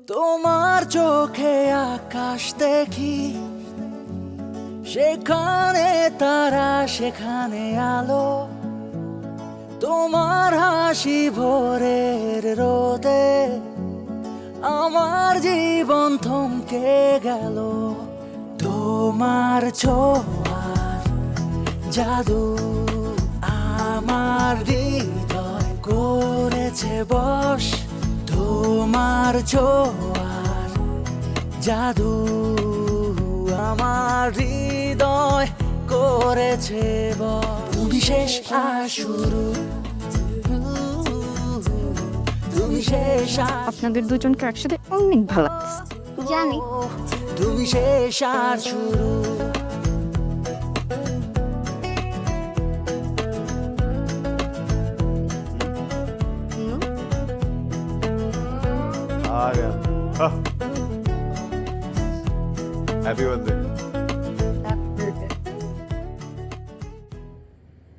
তোমার চোখে আকাশ দেখি, সেখানে তারা সেখানে আলো। তোমার হাসি ভোরের রোদে আমার জীবন থমকে গেল। তোমার ছোঁয়ার জাদু আমার হৃদয় করেছে বশ। তোমার ছোঁয়ার জাদু আমার হৃদয় করেছে বশ। তুমি শেষ আর শুরু, তুমি শেষ আর আপনাদের দুজনকে একসাথে অনেক ভালো লাগছে। জানি তুমি শেষ আর শুরু। आ गया हैप्पी बर्थडे